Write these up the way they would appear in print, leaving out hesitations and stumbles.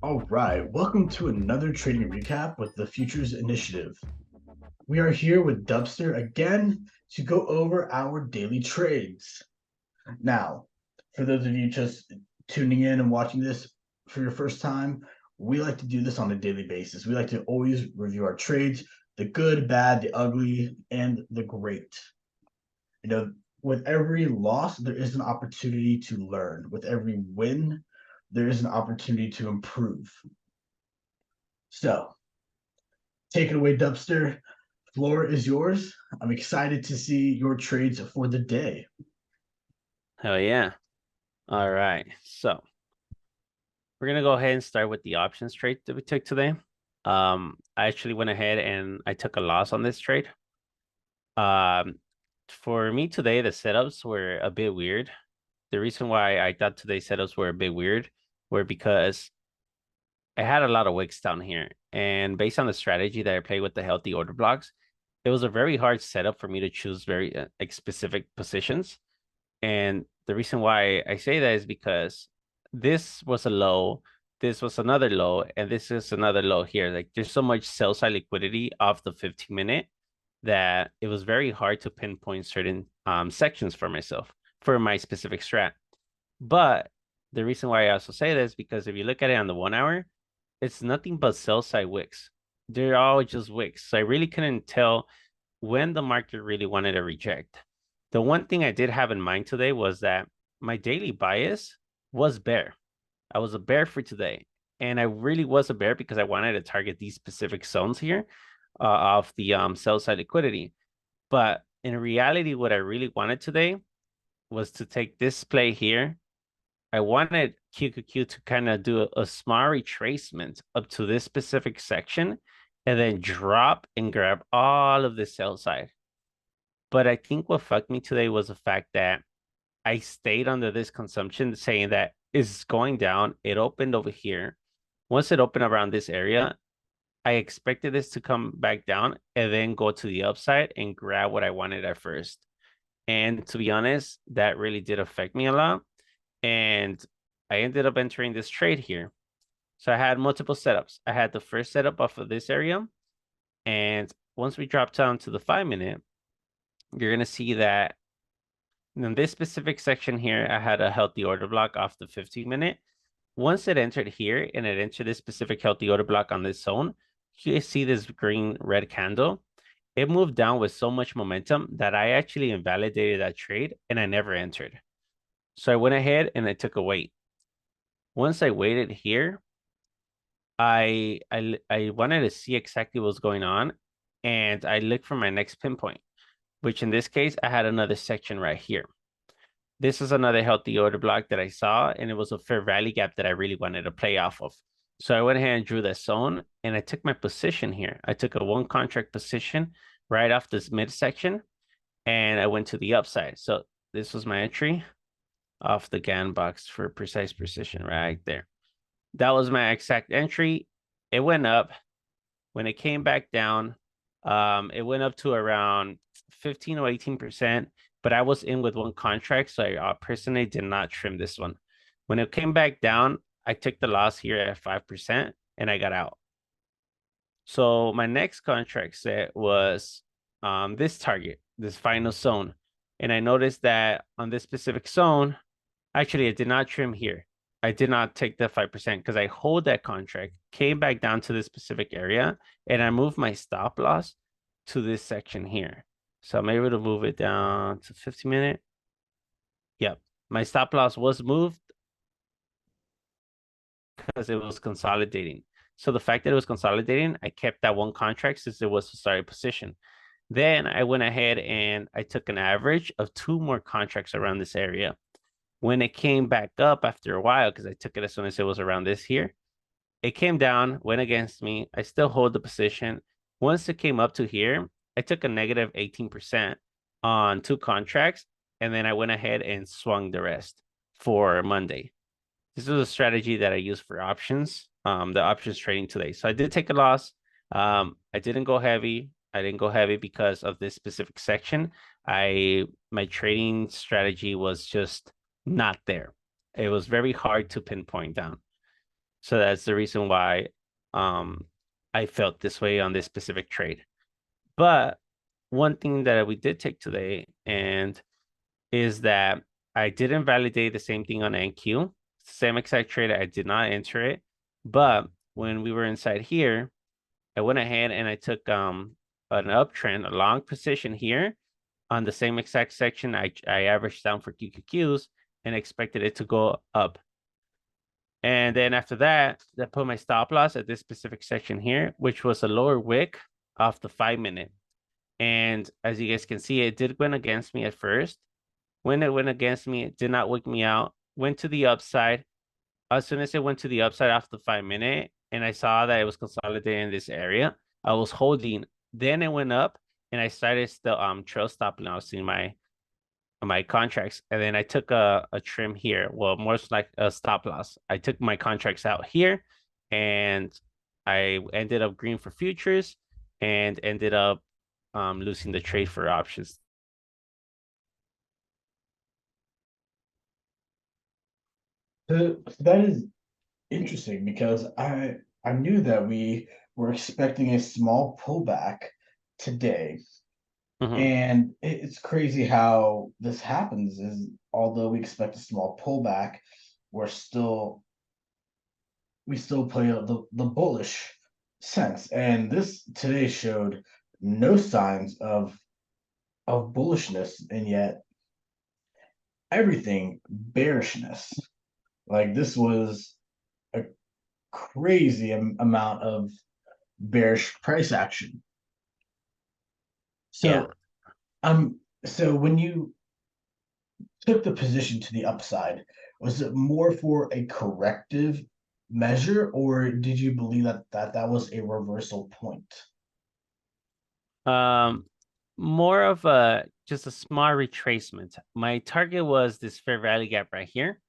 All right, welcome to another trading recap with the Futures Initiative. We are here with Dubster again to go over our daily trades. Now, for those of you just tuning in and watching this for your first time, we like to do this on a daily basis. We like to always review our trades, the good, bad, the ugly, and the great. You know, with every loss, there is an opportunity to learn. With every win, there is an opportunity to improve. So, take it away, Dubster. Floor is yours. I'm excited to see your trades for the day. Hell yeah. All right. So we're gonna go ahead and start with the options trade that we took today. I actually went ahead and I took a loss on this trade. Um, for me today, the setups were a bit weird. The reason why I thought today's setups were a bit weird were because I had a lot of wicks down here, and based on the strategy that I played with the healthy order blocks, it was a very hard setup for me to choose very like specific positions. And the reason why I say that is because this was a low, this was another low, and this is another low here. Like there's so much sell side liquidity off the 15-minute that it was very hard to pinpoint certain sections for myself for my specific strat. But the reason why I also say this is because if you look at it on the 1 hour, it's nothing but sell side wicks. They're all just wicks. So I really couldn't tell when the market really wanted to reject. The one thing I did have in mind today was that my daily bias was bear. I was a bear for today. And I really was a bear because I wanted to target these specific zones here of the sell side liquidity. But in reality, what I really wanted today was to take this play here. I wanted QQQ to kind of do a small retracement up to this specific section and then drop and grab all of the sell side. But I think what fucked me today was the fact that I stayed under this consumption saying that it's going down. It opened over here. Once it opened around this area, I expected this to come back down and then go to the upside and grab what I wanted at first. And to be honest, that really did affect me a lot. And I ended up entering this trade here. So I had multiple setups. I had the first setup off of this area. And once we drop down to the 5-minute, you're going to see that in this specific section here, I had a healthy order block off the 15-minute. Once it entered here and it entered this specific healthy order block on this zone, you see this green red candle. It moved down with so much momentum that I actually invalidated that trade and I never entered. So I went ahead and I took a wait. Once I waited here, I wanted to see exactly what's going on, and I looked for my next pinpoint, which in this case I had another section right here. This is another healthy order block that I saw, and it was a fair value gap that I really wanted to play off of. So I went ahead and drew the zone, and I took my position here. I took a one contract position right off this midsection, and I went to the upside. So this was my entry off the GAN box for precise precision right there. That was my exact entry. It went up. When it came back down, it went up to around 15 or 18%, but I was in with one contract, so I personally did not trim this one. When it came back down, I took the loss here at 5% and I got out. So my next contract set was this target, this final zone. And I noticed that on this specific zone, actually, I did not trim here. I did not take the 5% because I hold that contract, came back down to this specific area, and I moved my stop loss to this section here. So I'm able to move it down to 50-minute. Yep. My stop loss was moved because it was consolidating. So the fact that it was consolidating, I kept that one contract since it was a starting position. Then I went ahead and I took an average of 2 more contracts around this area. When it came back up after a while, because I took it as soon as it was around this here, it came down, went against me. I still hold the position. Once it came up to here, I took a negative 18% on 2 contracts, and then I went ahead and swung the rest for Monday. This was a strategy that I used for options, the options trading today. So I did take a loss. I didn't go heavy. I didn't go heavy because of this specific section. My trading strategy was just not there. It was very hard to pinpoint down. So that's the reason why um I felt this way on this specific trade. But one thing that we did take today and is that I didn't validate the same thing on NQ. Same exact trade. I did not enter it. But when we were inside here, I went ahead and I took an uptrend, a long position here on the same exact section. I averaged down for QQQs and expected it to go up. And then after that, I put my stop loss at this specific section here, which was a lower wick off the 5-minute. And as you guys can see, it did win against me at first. When it went against me, it did not wick me out. Went to the upside. As soon as it went to the upside after the 5-minute, and I saw that it was consolidating in this area, I was holding. Then it went up, and I started the trail stop loss in my contracts, and then I took a trim here. Well, more like a stop loss. I took my contracts out here, and I ended up green for futures, and ended up losing the trade for options. That is interesting because I knew that we were expecting a small pullback today. Mhm. And it's crazy how this happens is although we expect a small pullback, we're still we still play the bullish sense. And this today showed no signs of bullishness, and yet everything bearishness. Like this was a crazy amount of bearish price action. Yeah. So so when you took the position to the upside, was it more for a corrective measure, or did you believe that was a reversal point? Um, More of a just a small retracement. My target was this fair value gap right here.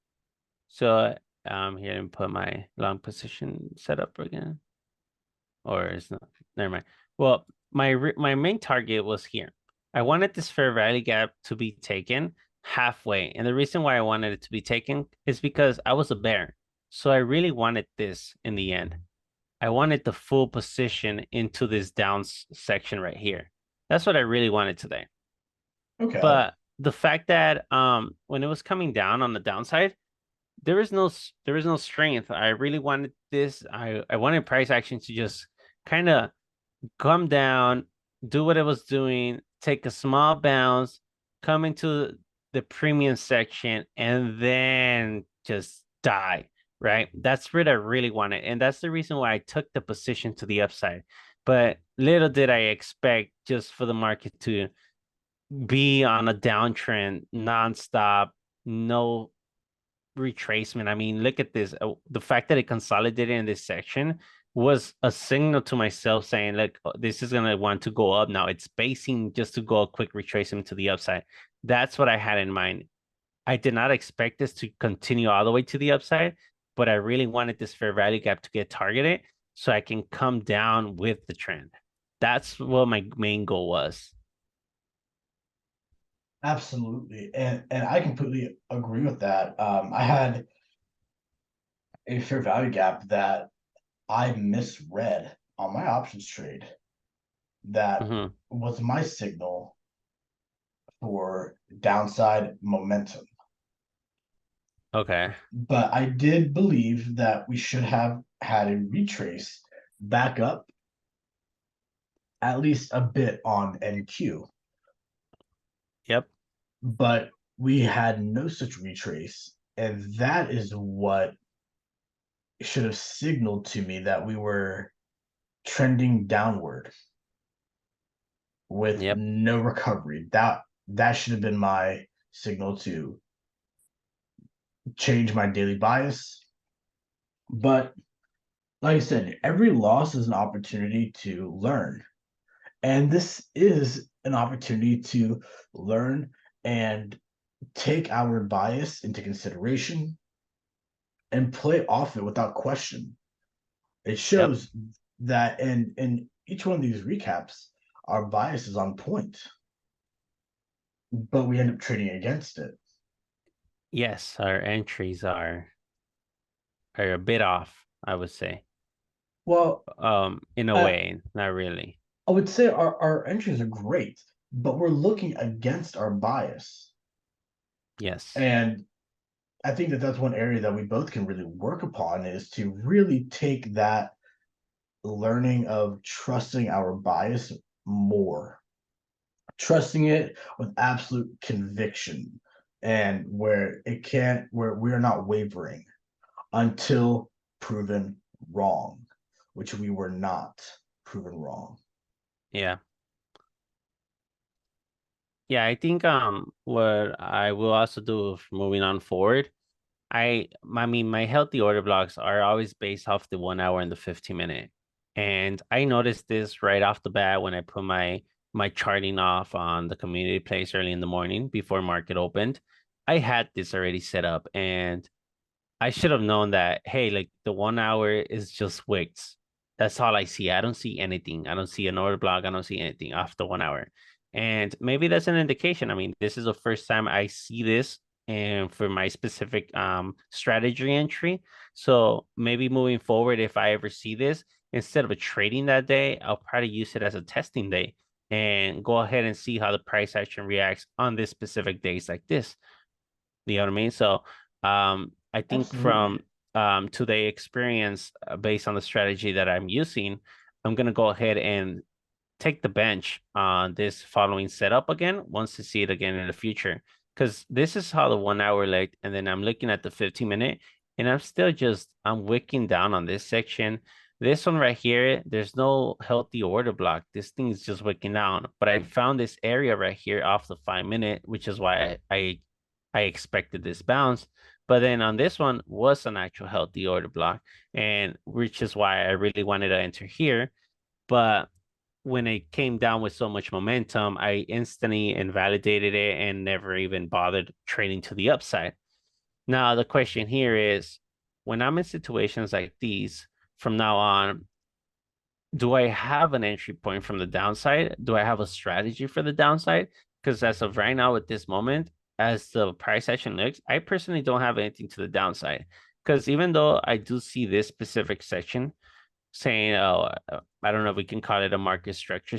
So here and put my long position setup again. Or it's not, never mind. Well, my main target was here. I wanted this fair value gap to be taken halfway. And the reason why I wanted it to be taken is because I was a bear. So I really wanted this in the end. I wanted the full position into this down section right here. That's what I really wanted today. Okay. But the fact that when it was coming down on the downside, there was no strength. I really wanted this. I wanted price action to just kind of come down, do what it was doing, take a small bounce, come into the premium section, and then just die. Right? That's what I really wanted. And that's the reason why I took the position to the upside. But little did I expect just for the market to be on a downtrend nonstop, no retracement. I mean, look at this. The fact that it consolidated in this section was a signal to myself saying, look, this is going to want to go up now. It's basing just to go a quick retracement to the upside. That's what I had in mind. I did not expect this to continue all the way to the upside, but I really wanted this fair value gap to get targeted so I can come down with the trend. That's what my main goal was. Absolutely. And I completely agree with that. I had a fair value gap that I misread on my options trade that Mm-hmm. was my signal for downside momentum. Okay. But I did believe that we should have had a retrace back up at least a bit on NQ, Yep. but we had no such retrace. And that is what should have signaled to me that we were trending downward with Yep. no recovery. That should have been my signal to change my daily bias. But like I said, every loss is an opportunity to learn. And this is an opportunity to learn and take our bias into consideration and play off it without question. It Yep. shows that in each one of these recaps, our bias is on point, but we end up trading against it. Yes, our entries are a bit off, I would say. Well, In a I, way, not really. I would say our entries are great, but we're looking against our bias. Yes. And I think that that's one area that we both can really work upon is to really take that learning of trusting our bias more, trusting it with absolute conviction, and where we are not wavering until proven wrong, which we were not proven wrong. Yeah. Yeah, I think what I will also do moving on forward, I mean my healthy order blocks are always based off the 1 hour and the 15 minute. And I noticed this right off the bat when I put my charting off on the community place early in the morning before market opened. I had this already set up and I should have known that, hey, like the 1 hour is just wicks. That's all I see. I don't see anything. I don't see an order block. I don't see anything after 1 hour. And maybe that's an indication. I mean, this is the first time I see this and for my specific strategy entry. So maybe moving forward, if I ever see this, instead of a trading that day, I'll probably use it as a testing day and go ahead and see how the price action reacts on this specific days like this. You know what I mean? So I think Absolutely. from today experience, based on the strategy that I'm using, I'm gonna go ahead and take the bench on this following setup again once to see it again in the future. Because this is how the 1 hour looked, and then I'm looking at the 15 minute, and I'm wicking down on this section. This one right here, there's no healthy order block. This thing is just wicking down. But I found this area right here off the 5 minute, which is why I expected this bounce. But then on this one was an actual healthy order block, and which is why I really wanted to enter here. But when it came down with so much momentum, I instantly invalidated it and never even bothered trading to the upside. Now, the question here is when I'm in situations like these from now on, do I have an entry point from the downside? Do I have a strategy for the downside? Because as of right now, at this moment, as the price action looks, I personally don't have anything to the downside. Because even though I do see this specific section saying, oh, I don't know if we can call it a market structure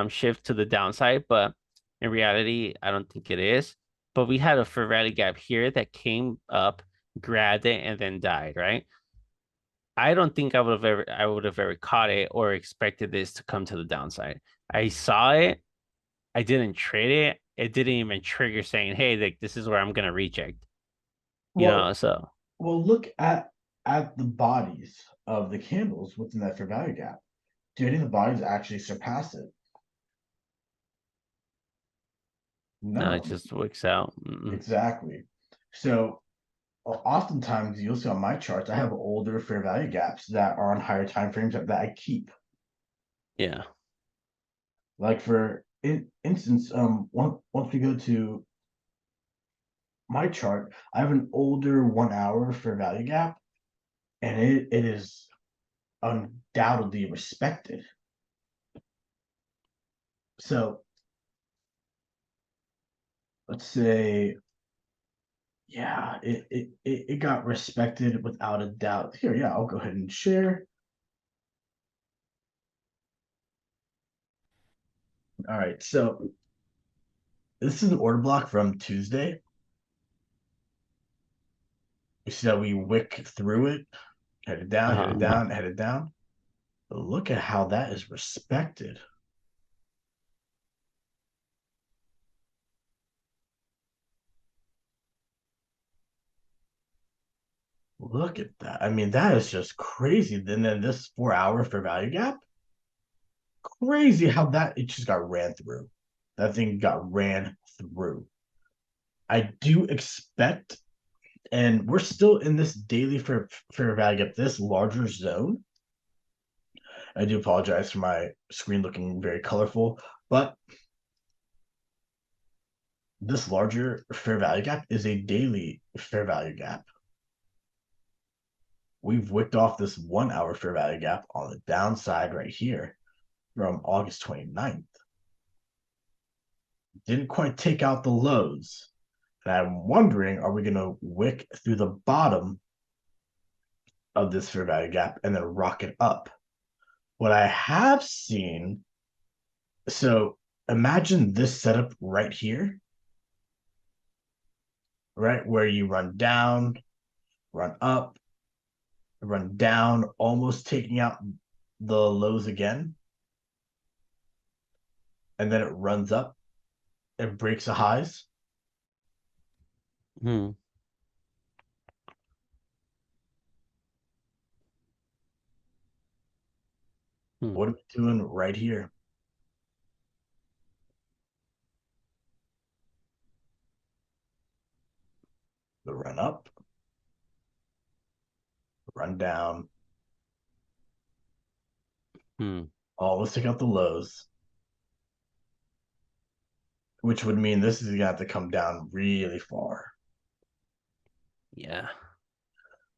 shift to the downside, but in reality, I don't think it is. But we had a fair value gap here that came up, grabbed it, and then died, right? I don't think I would have ever caught it or expected this to come to the downside. I saw it, I didn't trade it. It didn't even trigger saying, hey, like this is where I'm gonna reject. Well, So look at the bodies of the candles within that fair value gap. Do any of the bodies actually surpass it? no, it No, just works out. exactly. So oftentimes you'll see on my charts, I have older fair value gaps that are on higher time frames that I keep. Yeah. Like for instance, once we go to my chart, I have an older 1 hour fair value gap, and it is undoubtedly respected. So let's say, yeah, it got respected without a doubt. Here, yeah, I'll go ahead and share. All right, so this is an order block from Tuesday. You see that we wick through it, headed down, headed Uh-huh. down, headed down. But look at how that is respected. Look at that. I mean, that is just crazy. Then this 4 hour fair value gap, crazy how that it just got ran through. That thing got ran through. I do expect, and we're still in this daily fair value gap, this larger zone. I do apologize for my screen looking very colorful, but this larger fair value gap is a daily fair value gap. We've wicked off this 1 hour fair value gap on the downside right here from August 29th. Didn't quite take out the lows. And I'm wondering, are we going to wick through the bottom of this fair value gap and then rocket up? What I have seen, so imagine this setup right here, right? Where you run down, run up, run down, almost taking out the lows again. And then it runs up and breaks the highs. Hmm. Hmm. What are we doing right here? The run up, run down, Hmm. almost take out the lows, which would mean this is going to have to come down really far. Yeah.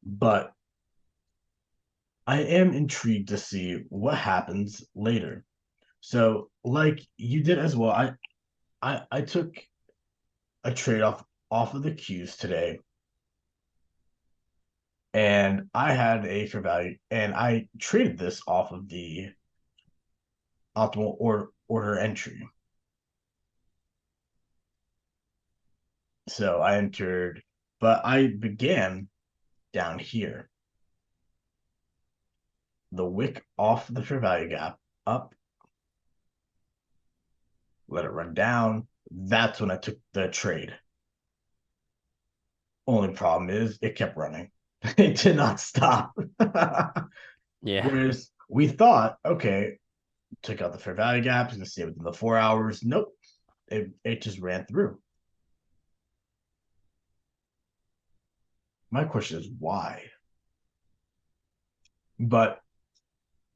But I am intrigued to see what happens later. So, like you did as well, I took a trade off of the Qs today, and I had a fair value, and I traded this off of the optimal order entry. So I entered, but I began down here. The wick off the fair value gap, up, let it run down. That's when I took the trade. Only problem is it kept running. It did not stop. Yeah. Whereas we thought, okay, took out the fair value gap, it's gonna stay within the 4 hours. Nope. It just ran through. My question is why? But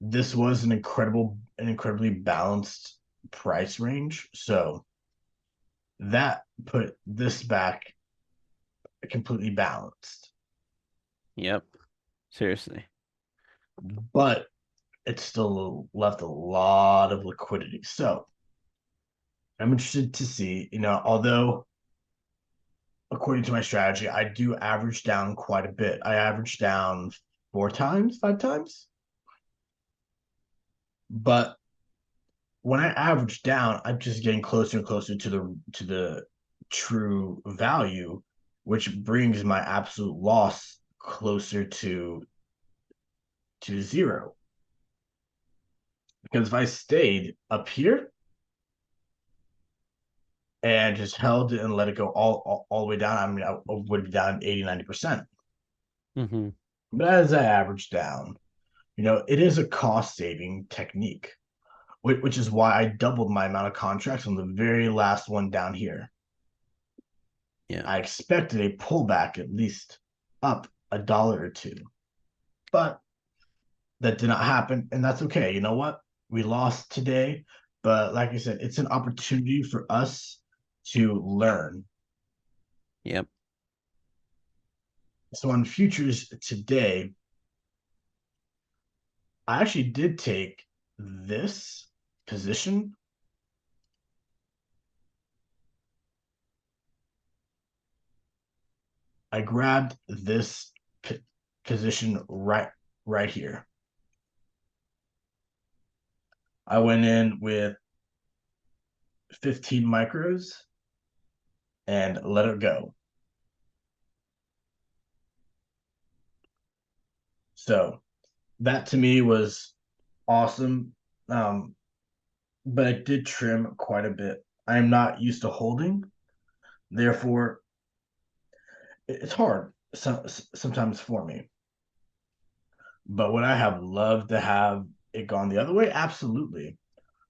this was an incredibly balanced price range. So that put this back completely balanced. Yep. Seriously. But it still left a lot of liquidity. So I'm interested to see, although according to my strategy, I do average down quite a bit. I average down 4 times, 5 times. But when I average down, I'm just getting closer and closer to the true value, which brings my absolute loss closer to zero. Because if I stayed up here and just held it and let it go all the way down, I mean, I would be down 80, 90%. Hmm. But as I average down, it is a cost saving technique, which is why I doubled my amount of contracts on the very last one down here. Yeah. I expected a pullback at least up $1 or two, but that did not happen. And that's okay. You know what? We lost today, but like I said, it's an opportunity for us to learn. Yep. So on futures today, I actually did take this position. I grabbed this position right here. I went in with 15 micros and let it go. So that to me was awesome. But I did trim quite a bit. I am not used to holding, therefore it's hard sometimes for me. But would I have loved to have it gone the other way? Absolutely.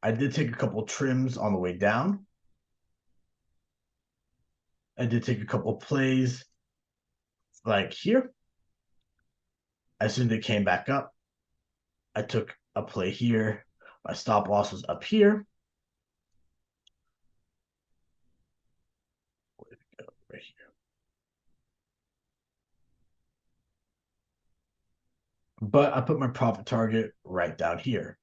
I did take a couple trims on the way down. I did take a couple plays like here. As soon as they came back up, I took a play here. My stop loss was up here. Right here. But I put my profit target right down here.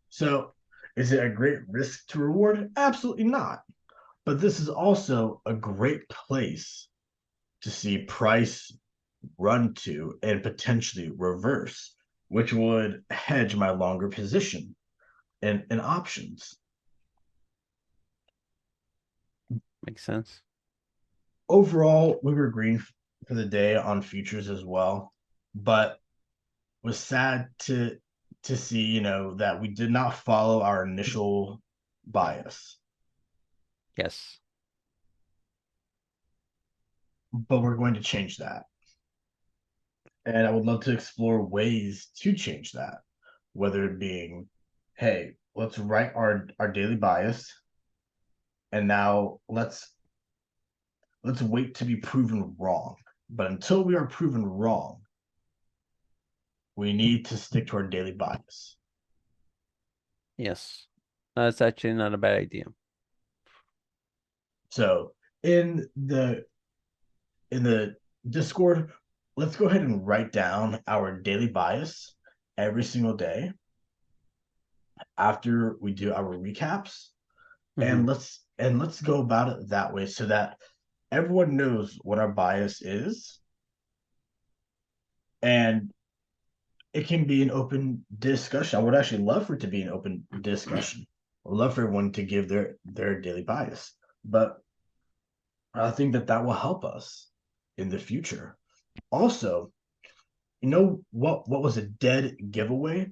So is it a great risk to reward? Absolutely not. But this is also a great place to see price run to and potentially reverse, which would hedge my longer position in options. Makes sense. Overall, we were green for the day on futures as well, but was sad to see, that we did not follow our initial bias. Yes. But we're going to change that. And I would love to explore ways to change that, whether it being, hey, let's write our daily bias, and now let's wait to be proven wrong. But until we are proven wrong, we need to stick to our daily bias. Yes. That's actually not a bad idea. So in the Discord, let's go ahead and write down our daily bias every single day after we do our recaps, Hmm. and let's go about it that way so that everyone knows what our bias is, and it can be an open discussion. I would actually love for it to be an open discussion. I'd love for everyone to give their daily bias, but I think that will help us in the future. Also, you know what was a dead giveaway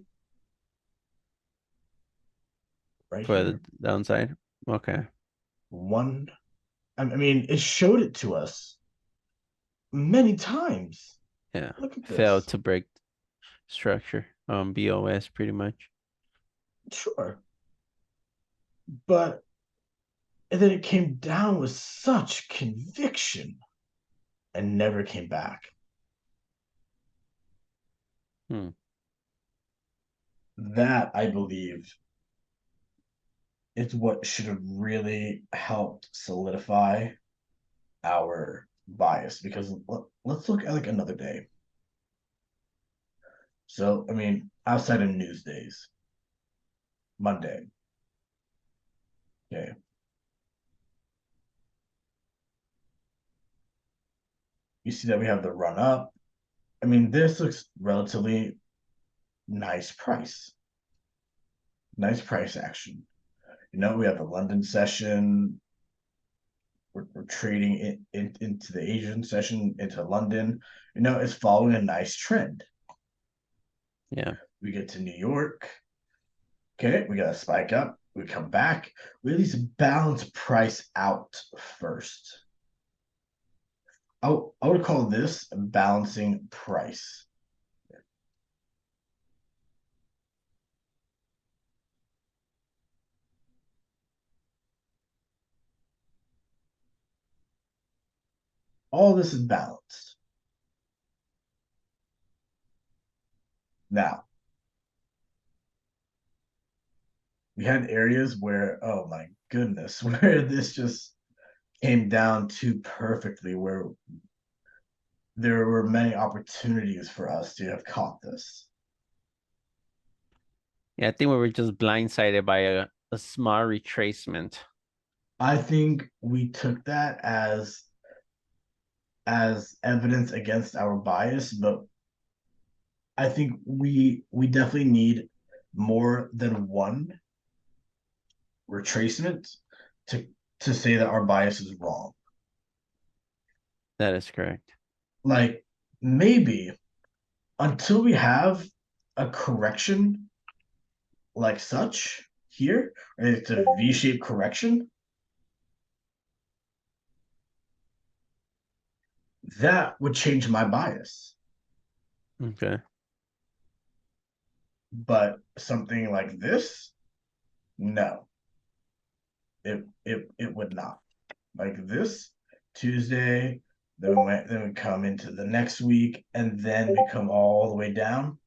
right For the here? downside. Okay. One, I mean, it showed it to us many times. Yeah. Look at Failed this. to break structure. BOS pretty much. Sure. But and then it came down with such conviction and never came back. Hmm. That, I believe, is what should have really helped solidify our bias, because let's look at like another day. So, I mean, outside of news days, Monday. Okay. You see that we have the run up. I mean, this looks relatively nice price. Nice price action. We have the London session. We're trading into the Asian session into London. It's following a nice trend. Yeah. We get to New York. Okay, we got a spike up. We come back. We at least balance price out first. I would call this balancing price. All this is balanced. Now, we had areas where, oh my goodness, where this just came down too perfectly, where there were many opportunities for us to have caught this. Yeah, I think we were just blindsided by a small retracement. I think we took that as evidence against our bias, but I think we definitely need more than one retracement to to say that our bias is wrong. That is correct. Like, maybe until we have a correction like such here, and it's a V-shaped correction, that would change my bias. Okay. But something like this, no, it would not. Like this Tuesday, then we come into the next week, and then we come all the way down,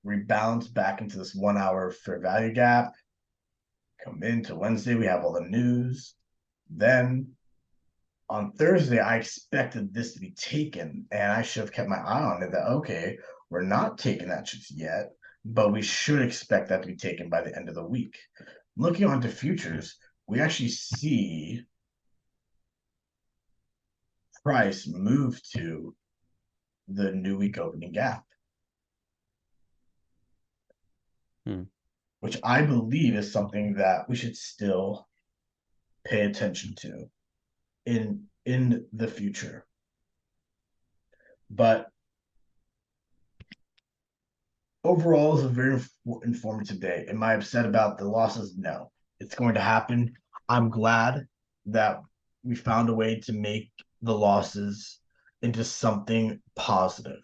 rebalance back into this 1 hour fair value gap. Come into Wednesday, we have all the news. Then on Thursday, I expected this to be taken, and I should have kept my eye on it. That okay, we're not taking that just yet. but we should expect that to be taken by the end of the week. Looking onto futures, we actually see price move to the new week opening gap, Hmm. which I believe is something that we should still pay attention to in the future. But overall, it's a very informative day. Am I upset about the losses? No, it's going to happen. I'm glad that we found a way to make the losses into something positive.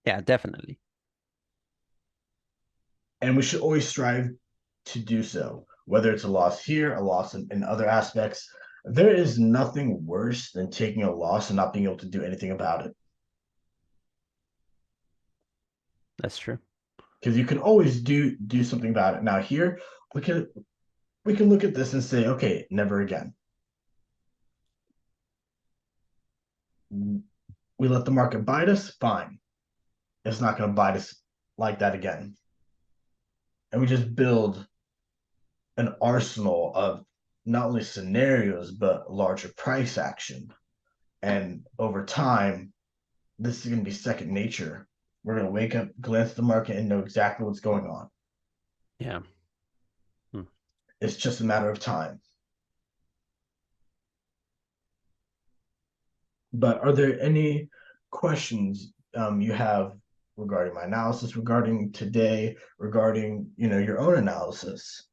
Yeah, definitely. And we should always strive to do so, whether it's a loss here, a loss in other aspects. There is nothing worse than taking a loss and not being able to do anything about it. That's true. Because you can always do something about it. Now here we can we can look at this and say, okay, never again. We let the market bite us, fine. It's not going to bite us like that again. And we just build an arsenal of not only scenarios, but larger price action. And over time, this is going to be second nature. We're going to wake up, glance at the market, and know exactly what's going on. Yeah. Hmm. It's just a matter of time. But are there any questions you have regarding my analysis, regarding today, regarding your own analysis?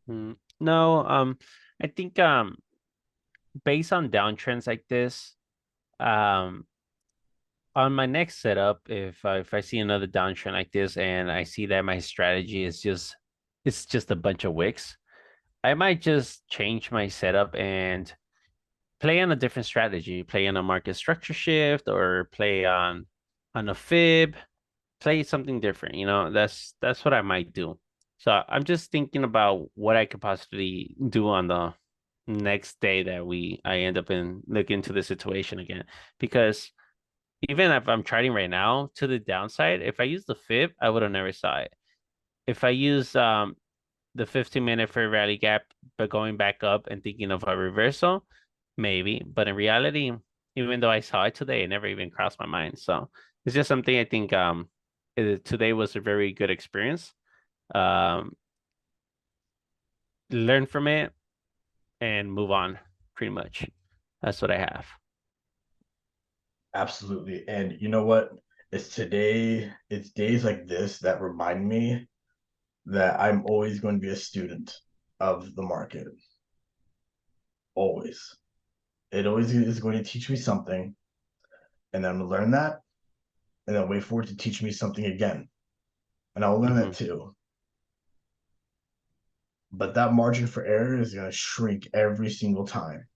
No, I think based on downtrends like this, um on my next setup, if I see another downtrend like this and I see that my strategy is just it's just a bunch of wicks, I might just change my setup and play on a different strategy, play on a market structure shift or play on a fib, play something different, that's what I might do. So I'm just thinking about what I could possibly do on the next day that I end up in look into the situation again. Because even if I'm trading right now to the downside, if I use the fib, I would have never saw it. If I use the 15-minute fair value gap, but going back up and thinking of a reversal, maybe. But in reality, even though I saw it today, it never even crossed my mind. So it's just something I think today was a very good experience. Um, Learn from it and move on, pretty much. That's what I have. Absolutely. And you know what? It's days like this that remind me that I'm always going to be a student of the market. Always. It always is going to teach me something, and then I'm gonna learn that, and then wait for it to teach me something again. And I'll learn that Hmm. too. But that margin for error is gonna shrink every single time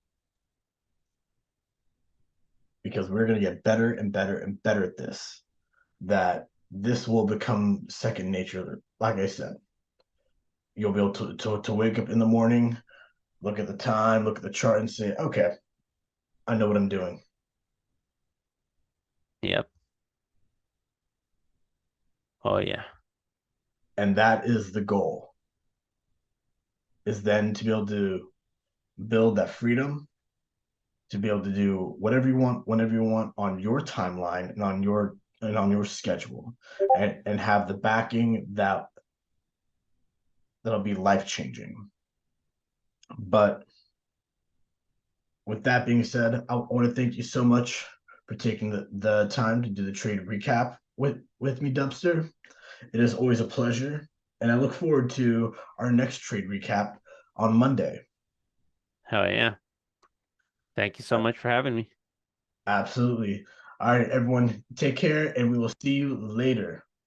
because we're gonna get better and better and better at this. That this will become second nature. Like I said, you'll be able to wake up in the morning, look at the time, look at the chart, and say, okay, I know what I'm doing. Yep. Oh yeah. And that is the goal, is then to be able to build that freedom to be able to do whatever you want, whenever you want on your timeline and on your schedule, and have the backing that'll be life changing. But with that being said, I want to thank you so much for taking the time to do the trade recap with me, Dubster. It is always a pleasure, and I look forward to our next trade recap on Monday. Hell yeah. Thank you so much for having me. Absolutely. All right, everyone, take care, and we will see you later.